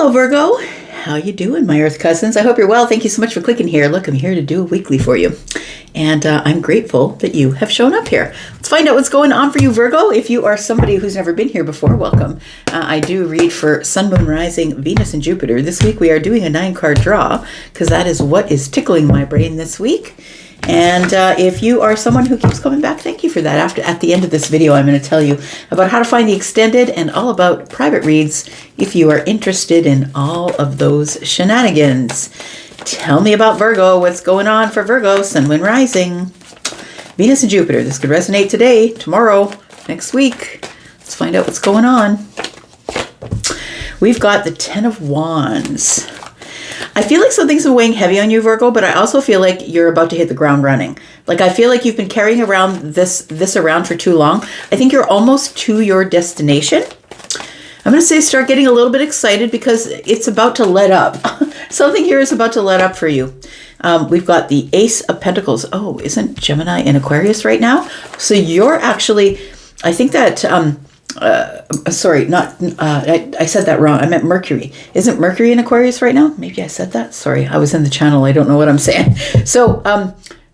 Hello, Virgo. How you doing, my Earth cousins? I hope you're well. Thank you so much for clicking here. Look, I'm here to do a weekly for you. And I'm grateful that you have shown up here. Let's find out what's going on for you, Virgo. If you are somebody who's never been here before, welcome. I do read for Sun, Moon, Rising, Venus, and Jupiter. This week we are doing a 9-card draw because that is what is tickling my brain this week. And if you are someone who keeps coming back, thank you for that. At the end of this video, I'm going to tell you about how to find the extended and all about private reads if you are interested in all of those shenanigans. Tell me about Virgo. What's going on for Virgo, Sun, Moon, Rising, Venus, and Jupiter? This could resonate today, tomorrow, next week. Let's find out what's going on. We've got the 10 of Wands. I feel like something's been weighing heavy on you, Virgo, but I also feel like you're about to hit the ground running. Like, I feel like you've been carrying around this around for too long. I think you're almost to your destination. I'm going to say start getting a little bit excited because it's about to let up. Something here is about to let up for you. We've got the Ace of Pentacles. Oh, isn't Gemini in Aquarius right now? So you're actually, I think that... sorry, I said that wrong. I meant Mercury. Isn't Mercury in Aquarius right now? Maybe I said that. Sorry, I was in the channel. I don't know what I'm saying. So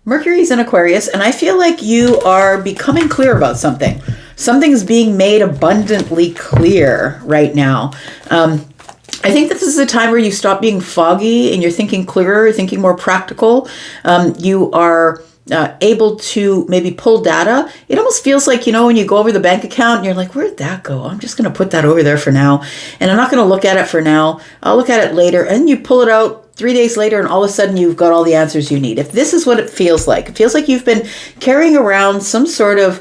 Mercury's in Aquarius, and I feel like you are becoming clear about something. Something's being made abundantly clear right now. I think that this is a time where you stop being foggy and you're thinking clearer, thinking more practical. You are... able to maybe pull data. It almost feels like, when you go over the bank account and you're like, where'd that go? I'm just going to put that over there for now. And I'm not going to look at it for now. I'll look at it later. And you pull it out 3 days later and all of a sudden you've got all the answers you need. If this is what it feels like you've been carrying around some sort of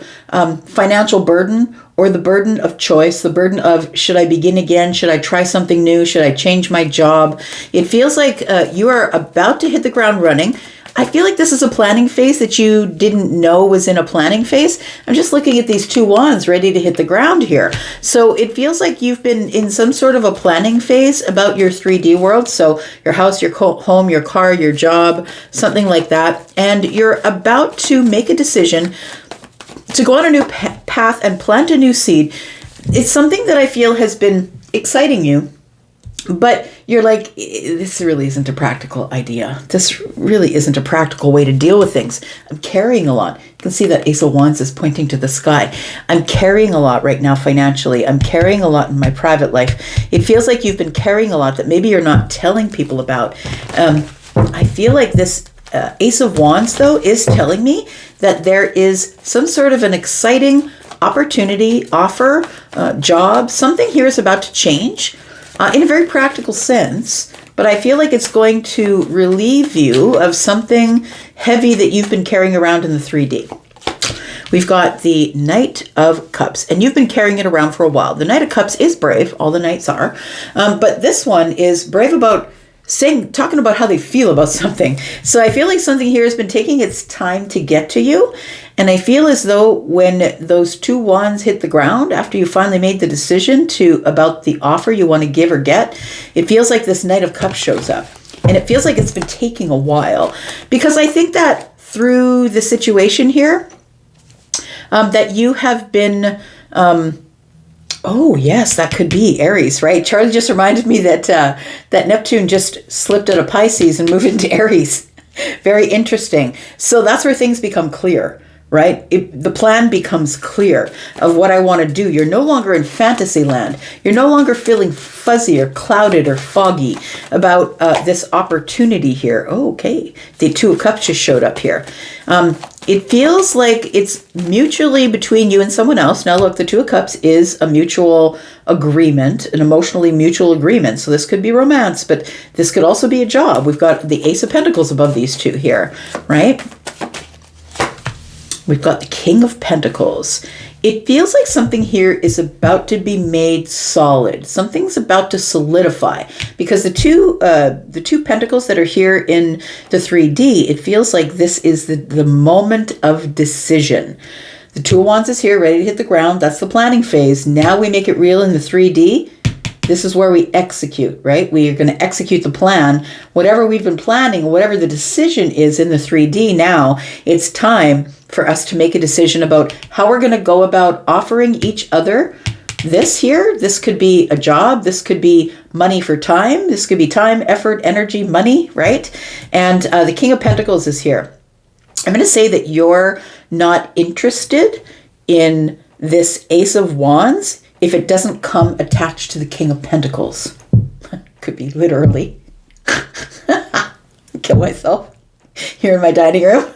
financial burden or the burden of choice, the burden of, should I begin again? Should I try something new? Should I change my job? It feels like you are about to hit the ground running. I feel like this is a planning phase that you didn't know was in a planning phase. I'm just looking at these 2 wands ready to hit the ground here. So it feels like you've been in some sort of a planning phase about your 3D world. So your house, your home, your car, your job, something like that. And you're about to make a decision to go on a new path and plant a new seed. It's something that I feel has been exciting you. But you're like, this really isn't a practical idea. This really isn't a practical way to deal with things. I'm carrying a lot. You can see that Ace of Wands is pointing to the sky. I'm carrying a lot right now financially. I'm carrying a lot in my private life. It feels like you've been carrying a lot that maybe you're not telling people about. I feel like this Ace of Wands, though, is telling me that there is some sort of an exciting opportunity, offer, job. Something here is about to change. In a very practical sense, but I feel like it's going to relieve you of something heavy that you've been carrying around in the 3D. We've got the Knight of Cups, and you've been carrying it around for a while. The Knight of Cups is brave, all the knights are, but this one is brave about talking about how they feel about something. So I feel like something here has been taking its time to get to you. And I feel as though when those 2 wands hit the ground, after you finally made the decision about the offer you want to give or get, it feels like this Knight of Cups shows up. And it feels like it's been taking a while. Because I think that through the situation here, that you have been... oh, yes, that could be Aries, right? Charlie just reminded me that that Neptune just slipped out of Pisces and moved into Aries. Very interesting. So that's where things become clear, right? The plan becomes clear of what I want to do. You're no longer in fantasy land. You're no longer feeling fuzzy or clouded or foggy about this opportunity here. Oh, okay. The 2 of Cups just showed up here. It feels like it's mutually between you and someone else. Now, look, the 2 of Cups is a mutual agreement, an emotionally mutual agreement. So this could be romance, but this could also be a job. We've got the Ace of Pentacles above these 2 here, right? We've got the King of Pentacles. It feels like something here is about to be made solid. Something's about to solidify because the two pentacles that are here in the 3D, it feels like this is the moment of decision. The 2 of Wands is here, ready to hit the ground. That's the planning phase. Now we make it real in the 3D. This is where we execute, right? We are going to execute the plan. Whatever we've been planning, whatever the decision is in the 3D now, it's time for us to make a decision about how we're going to go about offering each other this here. This could be a job. This could be money for time. This could be time, effort, energy, money, right? And the King of Pentacles is here. I'm going to say that you're not interested in this Ace of Wands if it doesn't come attached to the King of Pentacles. Could be literally. Kill myself here in my dining room.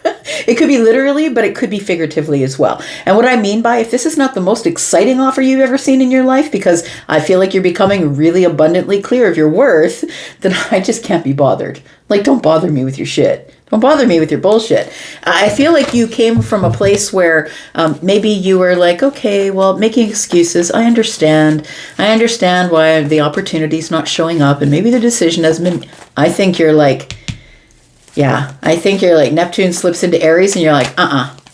It could be literally, but it could be figuratively as well. And what I mean by, if this is not the most exciting offer you've ever seen in your life, because I feel like you're becoming really abundantly clear of your worth, then I just can't be bothered. Like, don't bother me with your shit. Don't bother me with your bullshit. I feel like you came from a place where maybe you were like, okay, well, making excuses. I understand. I understand why the opportunity's not showing up, and maybe the decision has been. I think you're like, yeah, I think you're like Neptune slips into Aries, and you're like,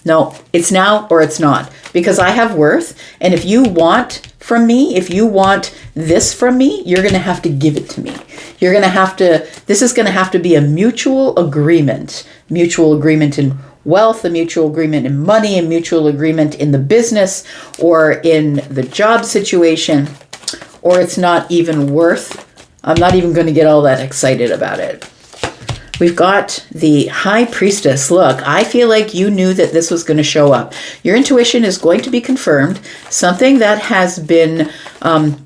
no, it's now or it's not, because I have worth, and if you want from me, if you want this from me, you're going to have to give it to me. You're going to have to, this is going to have to be a mutual agreement in wealth, a mutual agreement in money, a mutual agreement in the business or in the job situation, or it's not even worth, I'm not even going to get all that excited about it. We've got the High Priestess. Look, I feel like you knew that this was going to show up. Your intuition is going to be confirmed. Something that has been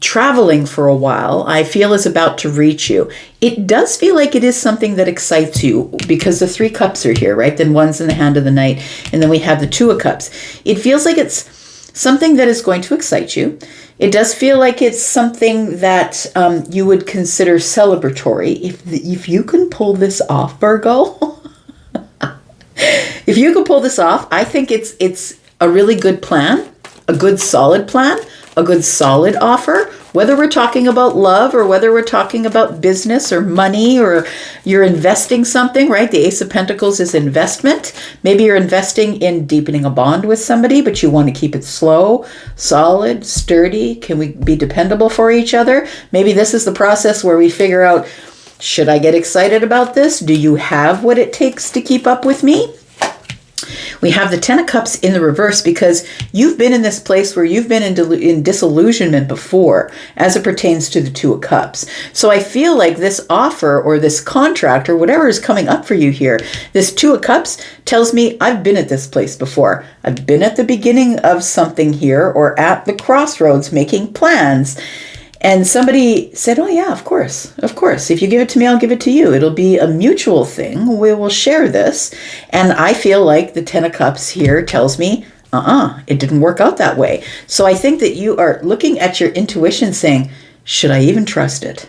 traveling for a while, I feel is about to reach you. It does feel like it is something that excites you because the 3 cups are here, right? Then 1's in the hand of the knight, and then we have the 2 of cups. It feels like it's something that is going to excite you. It does feel like it's something that you would consider celebratory. If you can pull this off, Virgo, if you can pull this off, I think it's a really good plan, a good solid plan, a good solid offer. Whether we're talking about love or whether we're talking about business or money or you're investing something, right? The Ace of Pentacles is investment. Maybe you're investing in deepening a bond with somebody, but you want to keep it slow, solid, sturdy. Can we be dependable for each other? Maybe this is the process where we figure out, should I get excited about this? Do you have what it takes to keep up with me? We have the 10 of Cups in the reverse because you've been in this place where you've been in disillusionment before as it pertains to the 2 of Cups. So I feel like this offer or this contract or whatever is coming up for you here, this 2 of Cups tells me I've been at this place before. I've been at the beginning of something here or at the crossroads making plans. And somebody said, oh yeah, of course. If you give it to me, I'll give it to you. It'll be a mutual thing. We will share this. And I feel like the 10 of Cups here tells me, it didn't work out that way. So I think that you are looking at your intuition saying, should I even trust it?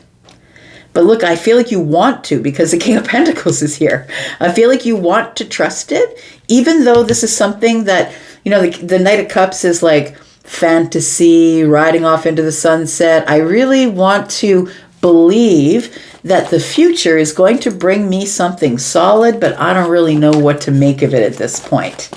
But look, I feel like you want to because the King of Pentacles is here. I feel like you want to trust it, even though this is something that, the Knight of Cups is like, fantasy, riding off into the sunset. I really want to believe that the future is going to bring me something solid, but I don't really know what to make of it at this point.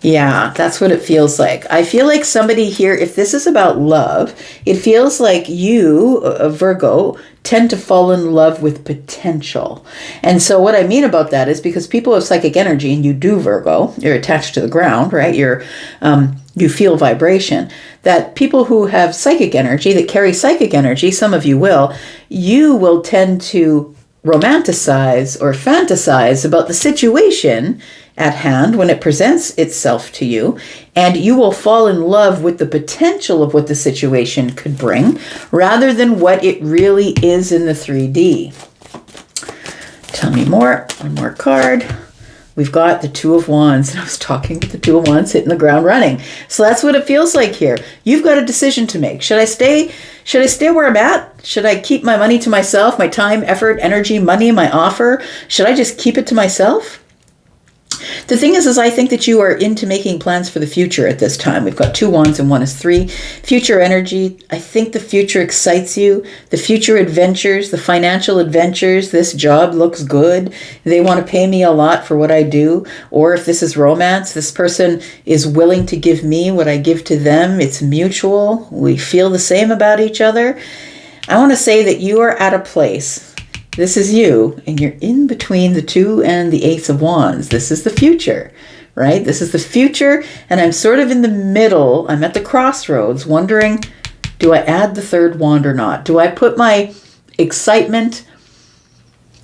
Yeah, that's what it feels like. I feel like somebody here, if this is about love, it feels like you, Virgo, tend to fall in love with potential. And so what I mean about that is because people have psychic energy, and you do, Virgo, you're attached to the ground, right? You feel vibration. That people who have psychic energy, that carry psychic energy, some of you will tend to romanticize or fantasize about the situation at hand when it presents itself to you, and you will fall in love with the potential of what the situation could bring rather than what it really is in the 3D. Tell me more. One more card. We've got the 2 of Wands, and I was talking with the 2 of Wands hitting the ground running. So that's what it feels like here. You've got a decision to make. Should I stay where I'm at? Should I keep my money to myself, my time, effort, energy, money, my offer? Should I just keep it to myself? The thing is I think that you are into making plans for the future at this time. We've got 2 wands and 1 is 3. Future energy. I think the future excites you. The future adventures, the financial adventures. This job looks good. They want to pay me a lot for what I do. Or if this is romance, this person is willing to give me what I give to them. It's mutual. We feel the same about each other. I want to say that you are at a place. This is you, and you're in between the 2 and the Ace of Wands. This is the future, right? This is the future, and I'm sort of in the middle. I'm at the crossroads wondering, do I add the 3rd wand or not? Do I put my excitement.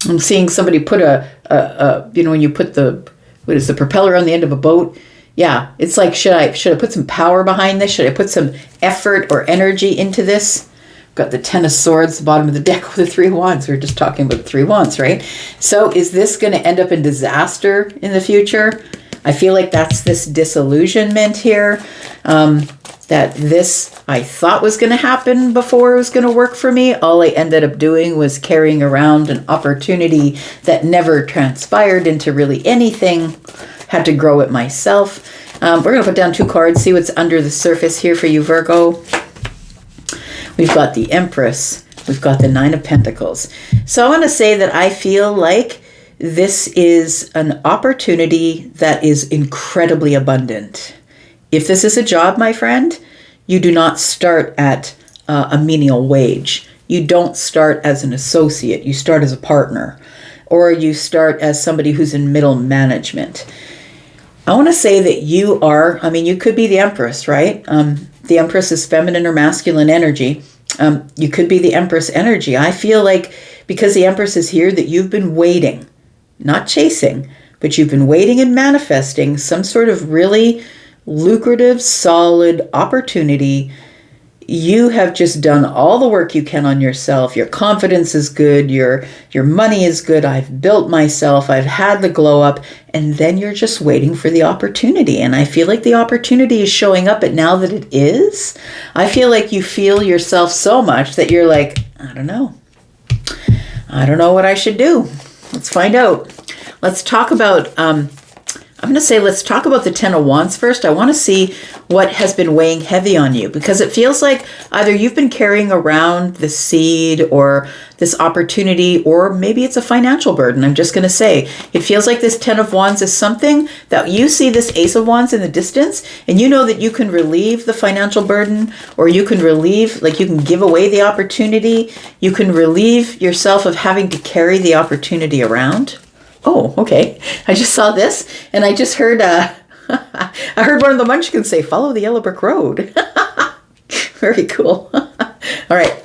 I'm seeing somebody put when you put the propeller on the end of a boat. Yeah, it's like, should I put some power behind this? Should I put some effort or energy into this? Got the Ten of Swords, the bottom of the deck with the Three of Wands. We were just talking about the Three of Wands, right? So is this going to end up in disaster in the future? I feel like that's this disillusionment here. That this I thought was going to happen before it was going to work for me. All I ended up doing was carrying around an opportunity that never transpired into really anything. Had to grow it myself. We're going to put down 2 cards, see what's under the surface here for you, Virgo. We've got the Empress. We've got the Nine of Pentacles. So I want to say that I feel like this is an opportunity that is incredibly abundant. If this is a job, my friend, you do not start at a menial wage. You don't start as an associate. You start as a partner, or you start as somebody who's in middle management. I want to say that you could be the Empress, right? The Empress is feminine or masculine energy. You could be the Empress energy. I feel like because the Empress is here that you've been waiting, not chasing, but you've been waiting and manifesting some sort of really lucrative, solid opportunity. You have just done all the work you can on yourself. Your confidence is good. Your money is good. I've built myself. I've had the glow up. And then you're just waiting for the opportunity. And I feel like the opportunity is showing up. And now that it is, I feel like you feel yourself so much that you're like, I don't know. I don't know what I should do. Let's find out. Let's talk about let's talk about the Ten of Wands first. I want to see what has been weighing heavy on you, because it feels like either you've been carrying around the seed or this opportunity, or maybe it's a financial burden. I'm just going to say, it feels like this Ten of Wands is something that you see this Ace of Wands in the distance, and you know that you can relieve the financial burden, or you can relieve, like you can give away the opportunity. You can relieve yourself of having to carry the opportunity around. Oh, okay. I just saw this, and I just heard I heard one of the Munchkins say, "Follow the yellow brick road." Very cool. All right.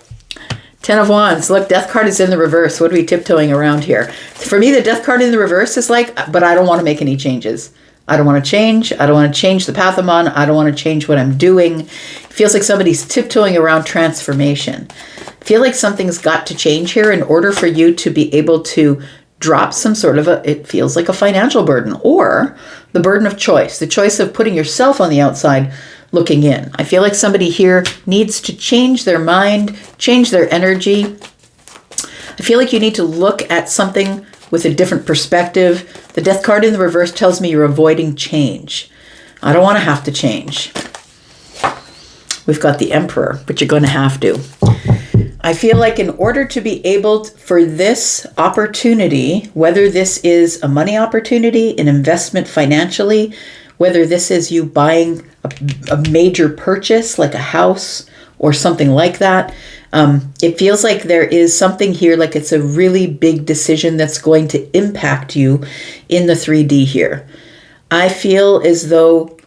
Ten of Wands. Look, Death card is in the reverse. What are we tiptoeing around here? For me, the Death card in the reverse is like, but I don't want to make any changes. I don't want to change. I don't want to change the path I'm on. I don't want to change what I'm doing. It feels like somebody's tiptoeing around transformation. I feel like something's got to change here in order for you to be able to drop some sort of it feels like a financial burden, or the burden of choice, the choice of putting yourself on the outside looking in. I feel like somebody here needs to change their mind, change their energy. I feel like you need to look at something with a different perspective. The Death card in the reverse tells me you're avoiding change. I don't want to have to change. We've got the Emperor, but you're going to have to. I feel like in order to be able for this opportunity, whether this is a money opportunity, an investment financially, whether this is you buying a major purchase like a house or something like that, it feels like there is something here, like it's a really big decision that's going to impact you in the 3D here. I feel as though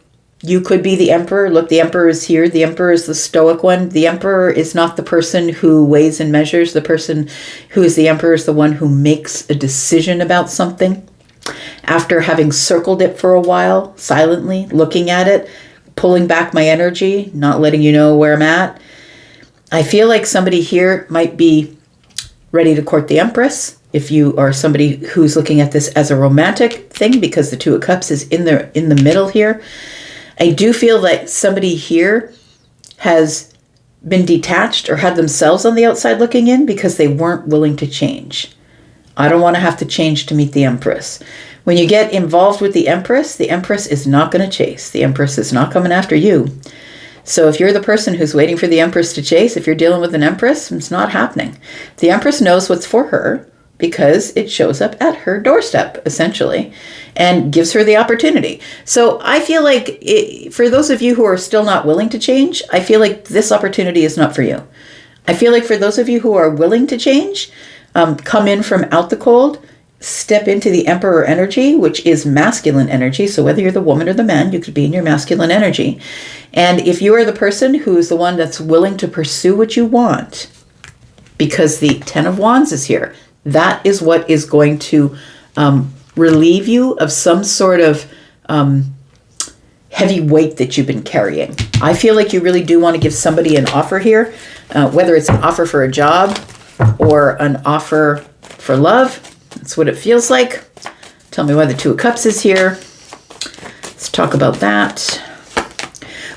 you could be the Emperor. Look, the Emperor is here. The Emperor is the stoic one. The Emperor is not the person who weighs and measures. The person who is the Emperor is the one who makes a decision about something. After having circled it for a while, silently, looking at it, pulling back my energy, not letting you know where I'm at. I feel like somebody here might be ready to court the Empress. If you are somebody who's looking at this as a romantic thing, because the Two of Cups is in the middle here. I do feel like somebody here has been detached or had themselves on the outside looking in because they weren't willing to change. I don't want to have to change to meet the Empress. When you get involved with the Empress is not going to chase. The Empress is not coming after you. So if you're the person who's waiting for the Empress to chase, if you're dealing with an Empress, it's not happening. The Empress knows what's for her because it shows up at her doorstep, essentially, and gives her the opportunity. So I feel like for those of you who are still not willing to change, I feel like this opportunity is not for you. I feel like for those of you who are willing to change, come in from out the cold, step into the Emperor energy, which is masculine energy. So whether you're the woman or the man, you could be in your masculine energy. And if you are the person who is the one that's willing to pursue what you want, because the Ten of Wands is here. That is what is going to relieve you of some sort of heavy weight that you've been carrying. I feel like you really do want to give somebody an offer here, whether it's an offer for a job or an offer for love. That's what it feels like. Tell me why the Two of Cups is here. Let's talk about that.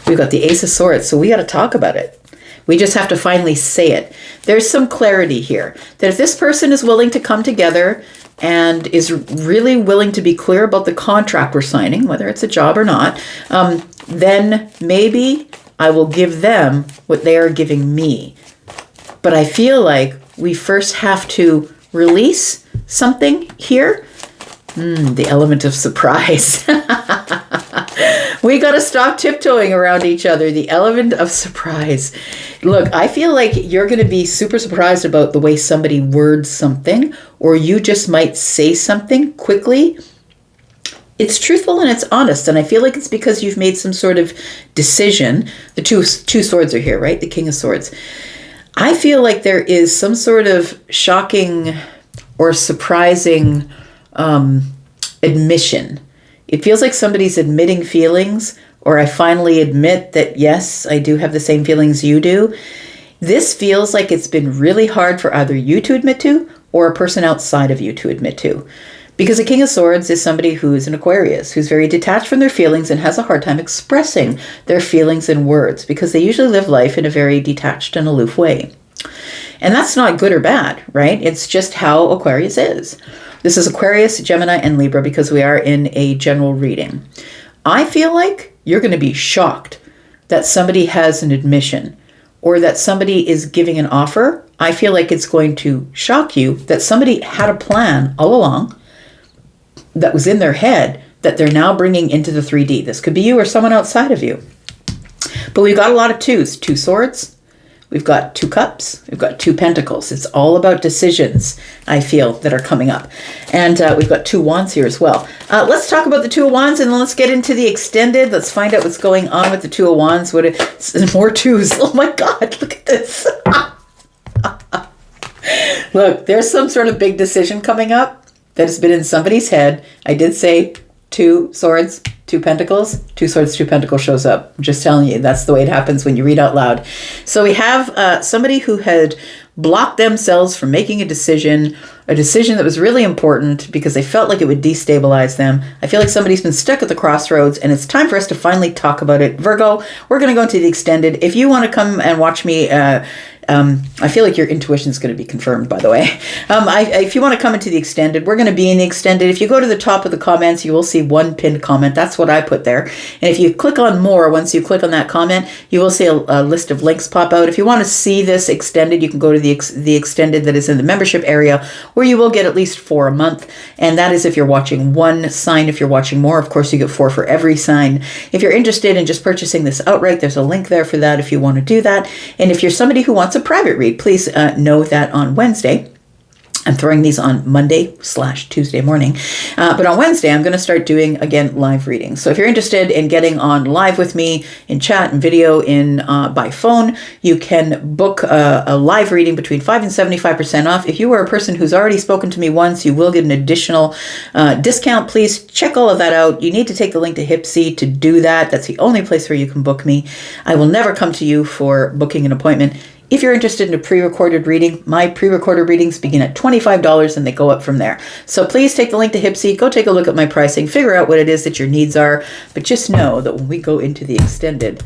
We've got the Ace of Swords, so we got to talk about it. We just have to finally say it. There's some clarity here that if this person is willing to come together and is really willing to be clear about the contract we're signing, whether it's a job or not, then maybe I will give them what they are giving me. But I feel like we first have to release something here. The element of surprise. We got to stop tiptoeing around each other. The element of surprise. Look, I feel like you're going to be super surprised about the way somebody words something, or you just might say something quickly. It's truthful and it's honest, and I feel like it's because you've made some sort of decision. The two swords are here, right? The King of Swords. I feel like there is some sort of shocking or surprising admission. It feels like somebody's admitting feelings, or I finally admit that, yes, I do have the same feelings you do. This feels like it's been really hard for either you to admit to or a person outside of you to admit to. Because the King of Swords is somebody who is an Aquarius, who's very detached from their feelings and has a hard time expressing their feelings in words because they usually live life in a very detached and aloof way. And that's not good or bad, right? It's just how Aquarius is. This is Aquarius, Gemini, and Libra because we are in a general reading. I feel like you're going to be shocked that somebody has an admission or that somebody is giving an offer. I feel like it's going to shock you that somebody had a plan all along that was in their head that they're now bringing into the 3D. This could be you or someone outside of you. But we've got a lot of twos. Two swords. We've got two cups. We've got two pentacles. It's all about decisions, I feel, that are coming up. And we've got two wands here as well. Let's talk about the two of wands and then let's get into the extended. Let's find out what's going on with the two of wands. More twos. Oh my God, look at this. Look, there's some sort of big decision coming up that has been in somebody's head. I did say two swords, two pentacles, two swords, two pentacles shows up. I'm just telling you, that's the way it happens when you read out loud. So we have somebody who had blocked themselves from making a decision that was really important because they felt like it would destabilize them. I feel like somebody's been stuck at the crossroads and it's time for us to finally talk about it. Virgo, we're going to go into the extended. If you want to come and watch me, I feel like your intuition is going to be confirmed, by the way. If you want to come into the extended, we're going to be in the extended. If you go to the top of the comments, you will see one pinned comment. That's what I put there. And if you click on more, once you click on that comment, you will see a list of links pop out. If you want to see this extended, you can go to the extended that is in the membership area, where you will get at least 4 a month. And that is if you're watching one sign. If you're watching more, of course, you get 4 for every sign. If you're interested in just purchasing this outright, there's a link there for that if you want to do that. And if you're somebody who wants a private read, please know that on Wednesday, I'm throwing these on Monday/Tuesday morning. But on Wednesday, I'm going to start doing, again, live readings. So if you're interested in getting on live with me in chat and video by phone, you can book a live reading between 5 and 75% off. If you are a person who's already spoken to me once, you will get an additional discount. Please check all of that out. You need to take the link to Hypsee to do that. That's the only place where you can book me. I will never come to you for booking an appointment. If you're interested in a pre-recorded reading, my pre-recorded readings begin at $25 and they go up from there. So please take the link to Hypsee, go take a look at my pricing, figure out what it is that your needs are. But just know that when we go into the extended,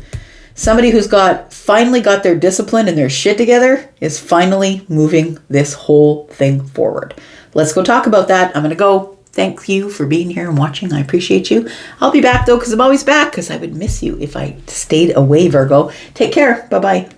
somebody who's finally got their discipline and their shit together is finally moving this whole thing forward. Let's go talk about that. I'm going to go. Thank you for being here and watching. I appreciate you. I'll be back though, because I'm always back, because I would miss you if I stayed away, Virgo. Take care. Bye-bye.